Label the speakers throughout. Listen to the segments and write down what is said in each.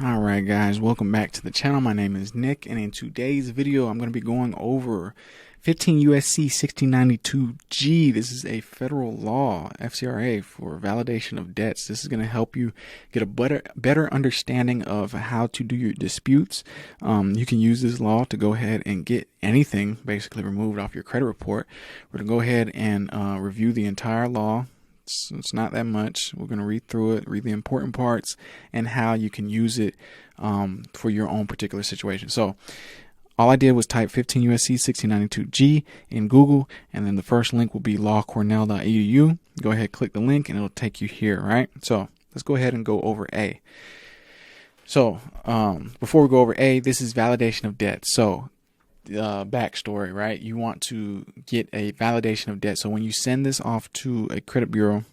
Speaker 1: Alright guys, welcome back to the channel. My name is Nick, and in today's video I'm going to be going over 15 USC 1692G. This is a federal law, FCRA, for validation of debts. This is going to help you get a better understanding of how to do your disputes. You can use this law to go ahead and get anything basically removed off your credit report. We're going to go ahead and review the entire law. It's not that much. We're going to read through it, read the important parts, and how you can use it for your own particular situation. So all I did was type 15 USC 1692G in Google, and then the first link will be lawcornell.edu. Go ahead, click the link, and it'll take you here, right? So let's go ahead and go over A. So before we go over A, this is validation of debt. So backstory, right? You want to get a validation of debt. So when you send this off to a credit bureau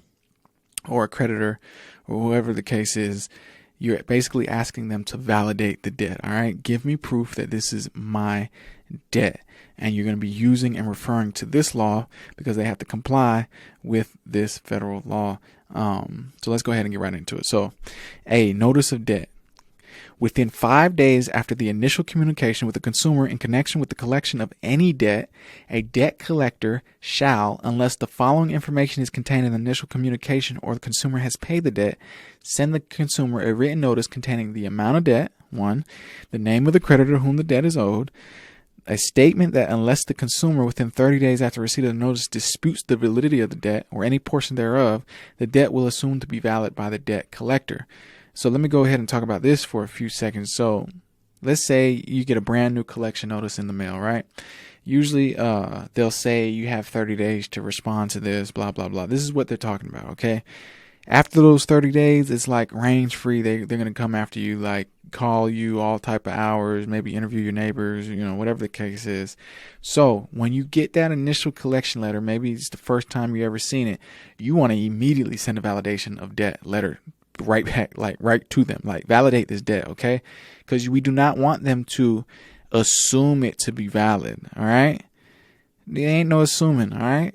Speaker 1: or a creditor or whoever the case is, you're basically asking them to validate the debt. All right, give me proof that this is my debt. And you're going to be using and referring to this law because they have to comply with this federal law. So let's go ahead and get right into it. So A, notice of debt. Within 5 days after the initial communication with the consumer in connection with the collection of any debt, a debt collector shall, unless the following information is contained in the initial communication or the consumer has paid the debt, send the consumer a written notice containing the amount of debt, 1, the name of the creditor whom the debt is owed, a statement that unless the consumer within 30 days after receipt of the notice disputes the validity of the debt or any portion thereof, the debt will assume to be valid by the debt collector. So let me go ahead and talk about this for a few seconds. So let's say you get a brand new collection notice in the mail, right? Usually they'll say you have 30 days to respond to this, blah, blah, blah. This is what they're talking about, okay? After those 30 days, it's like range free. They're going to come after you, like call you all type of hours, maybe interview your neighbors, whatever the case is. So when you get that initial collection letter, maybe it's the first time you ever seen it, you want to immediately send a validation of debt letter right back, like right to them, like validate this debt, okay? Because we do not want them to assume it to be valid, all right? There ain't no assuming, all right?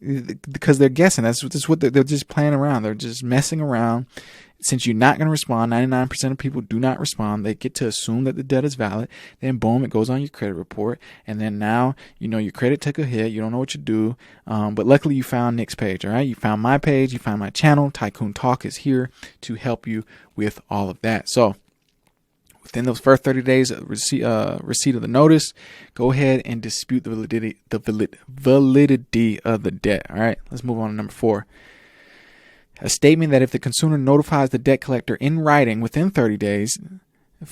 Speaker 1: Because they're guessing. That's what they're just playing around. They're just messing around. Since you're not going to respond, 99% of people do not respond. They get to assume that the debt is valid. Then boom, it goes on your credit report. And then now, your credit took a hit. You don't know what to do. But luckily you found Nick's page. All right. You found my page. You found my channel. Tycoon Talk is here to help you with all of that. So within those first 30 days of receipt of the notice, go ahead and dispute the validity of the debt. All right. Let's move on to number 4. A statement that if the consumer notifies the debt collector in writing within 30 days,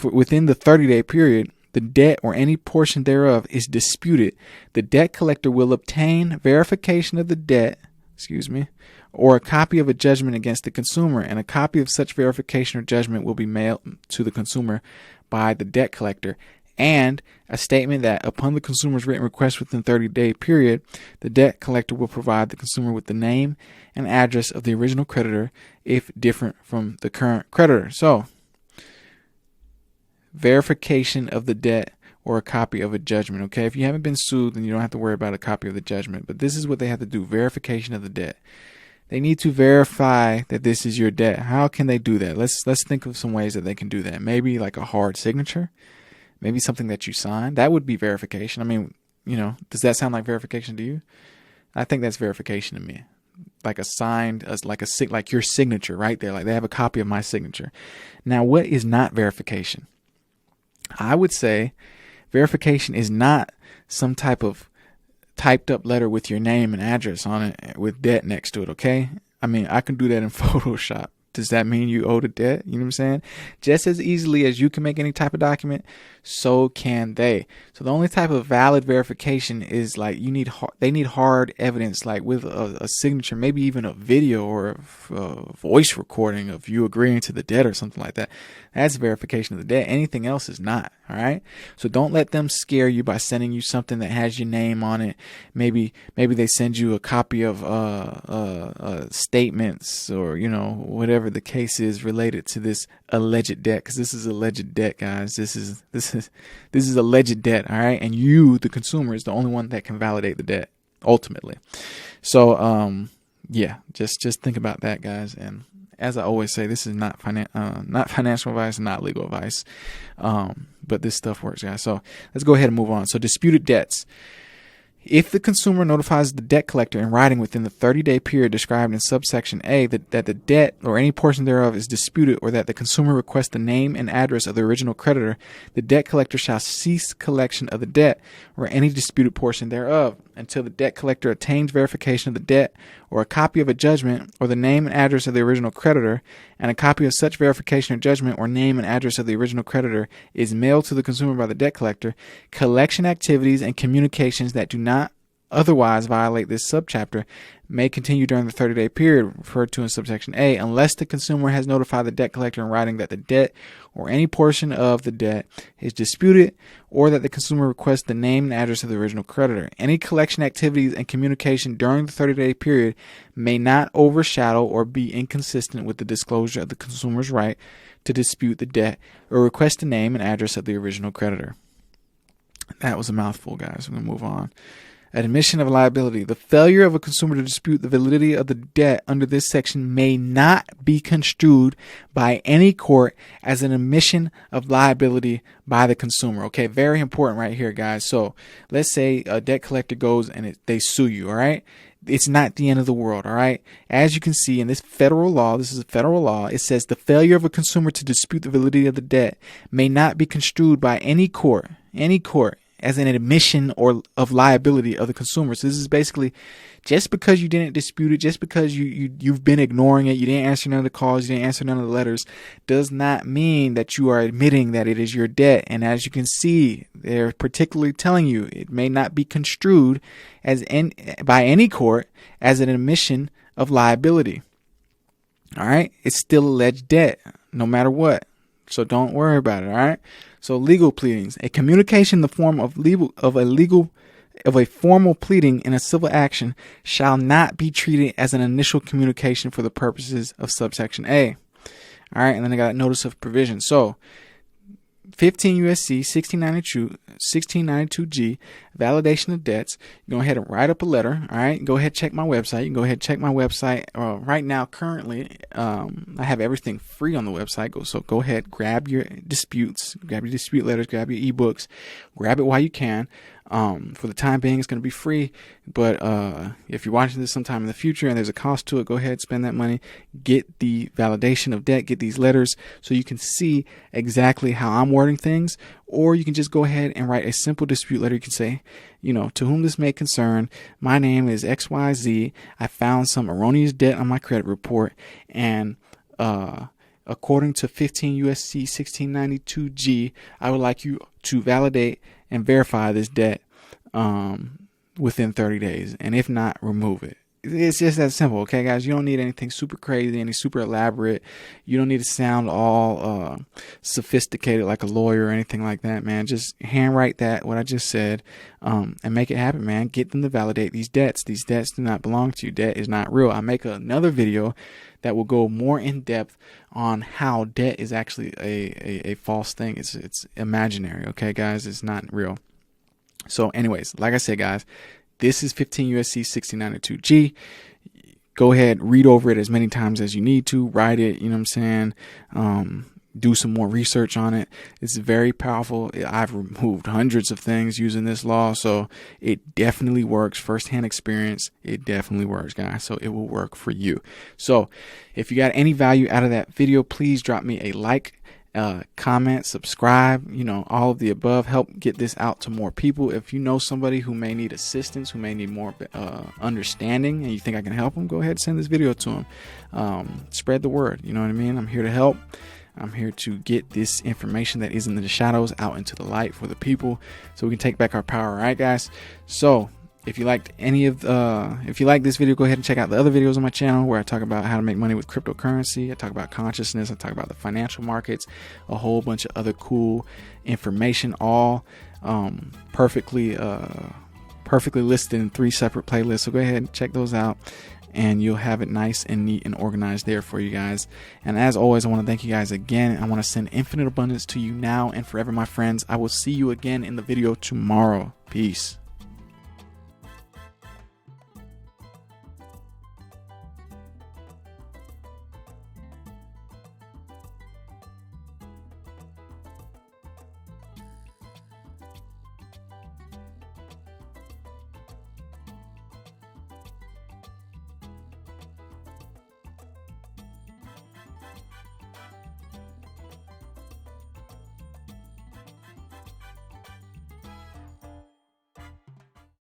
Speaker 1: within the 30-day period, the debt or any portion thereof is disputed, the debt collector will obtain verification of the debt, or a copy of a judgment against the consumer, and a copy of such verification or judgment will be mailed to the consumer by the debt collector. And a statement that upon the consumer's written request within 30-day period, the debt collector will provide the consumer with the name and address of the original creditor if different from the current creditor. So, verification of the debt or a copy of a judgment. Okay, if you haven't been sued, then you don't have to worry about a copy of the judgment. But this is what they have to do: verification of the debt. They need to verify that this is your debt. How can they do that? Let's think of some ways that they can do that. Maybe like a hard signature. Maybe something that you signed. That would be verification. I mean, does that sound like verification to you? I think that's verification to me. Like a signed, like your signature right there. Like they have a copy of my signature. Now, what is not verification? I would say verification is not some type of typed up letter with your name and address on it with debt next to it, okay? I mean, I can do that in Photoshop. Does that mean you owe the debt? You know what I'm saying? Just as easily as you can make any type of document, so can they. So the only type of valid verification is like they need hard evidence, like with a signature, maybe even a video or a voice recording of you agreeing to the debt or something like that. That's verification of the debt. Anything else is not. All right. So don't let them scare you by sending you something that has your name on it. Maybe they send you a copy of statements or whatever the case is related to this alleged debt, because this is alleged debt, guys. This is alleged debt. All right. And you, the consumer, is the only one that can validate the debt ultimately. So yeah, just think about that, guys. And as I always say, this is not financial advice, not legal advice. But this stuff works, guys. So let's go ahead and move on. So disputed debts. If the consumer notifies the debt collector in writing within the 30-day period described in subsection A that the debt or any portion thereof is disputed, or that the consumer requests the name and address of the original creditor, the debt collector shall cease collection of the debt or any disputed portion thereof until the debt collector obtains verification of the debt or a copy of a judgment or the name and address of the original creditor, and a copy of such verification or judgment or name and address of the original creditor is mailed to the consumer by the debt collector. Collection activities and communications that do not otherwise violate this subchapter may continue during the 30-day period referred to in subsection A, unless the consumer has notified the debt collector in writing that the debt or any portion of the debt is disputed, or that the consumer requests the name and address of the original creditor. Any collection activities and communication during the 30-day period may not overshadow or be inconsistent with the disclosure of the consumer's right to dispute the debt or request the name and address of the original creditor. That was a mouthful, guys. We're going to move on. Admission of liability. The failure of a consumer to dispute the validity of the debt under this section may not be construed by any court as an admission of liability by the consumer. Okay, very important right here, guys. So let's say a debt collector goes and they sue you, all right? It's not the end of the world, all right? As you can see in this federal law, this is a federal law, it says the failure of a consumer to dispute the validity of the debt may not be construed by any court, as an admission or of liability of the consumer. So this is basically, just because you didn't dispute it, just because you've been ignoring it, you didn't answer none of the calls, you didn't answer none of the letters, does not mean that you are admitting that it is your debt. And as you can see, they're particularly telling you it may not be construed as by any court as an admission of liability. All right, it's still alleged debt, no matter what. So don't worry about it. All right. So legal pleadings, a communication in the form of a formal pleading in a civil action shall not be treated as an initial communication for the purposes of subsection A. All right. And then I got notice of provision. So 15 USC 1692G, validation of debts. Go ahead and write up a letter. All right. Go ahead and check my website. You can go ahead and check my website. Right now, currently, I have everything free on the website. So go ahead, grab your disputes, grab your dispute letters, grab your ebooks, grab it while you can. For the time being, it's going to be free. But if you're watching this sometime in the future and there's a cost to it, go ahead, spend that money, get the validation of debt, get these letters so you can see exactly how I'm wording things. Or you can just go ahead and write a simple dispute letter. You can say, to whom this may concern, my name is XYZ. I found some erroneous debt on my credit report, and according to 15 USC 1692G, I would like you to validate and verify this debt within 30 days. And if not, remove it. It's just that simple. Okay, guys, you don't need anything super crazy, any super elaborate. You don't need to sound all sophisticated like a lawyer or anything like that, man. Just handwrite what I just said, and make it happen, man. Get them to validate these debts. These debts do not belong to you. Debt is not real. I'll make another video that will go more in depth on how debt is actually a false thing. It's imaginary. Okay, guys, it's not real. So anyways, like I said, guys, this is 15 USC 1692G. Go ahead, read over it as many times as you need to. Write it, you know what I'm saying? Do some more research on it. It's very powerful. I've removed hundreds of things using this law, so it definitely works. First-hand experience, it definitely works, guys. So it will work for you. So if you got any value out of that video, please drop me a like, comment, subscribe, all of the above. Help get this out to more people. If you know somebody who may need assistance, who may need more understanding, and you think I can help them, go ahead and send this video to them. Spread the word. You know what I mean? I'm here to help. I'm here to get this information that is in the shadows out into the light for the people, so we can take back our power. All right, guys. So if you liked if you like this video, go ahead and check out the other videos on my channel where I talk about how to make money with cryptocurrency. I talk about consciousness. I talk about the financial markets, a whole bunch of other cool information, all perfectly listed in 3 separate playlists. So go ahead and check those out, and you'll have it nice and neat and organized there for you guys. And as always, I want to thank you guys again. I want to send infinite abundance to you now and forever, my friends. I will see you again in the video tomorrow. Peace.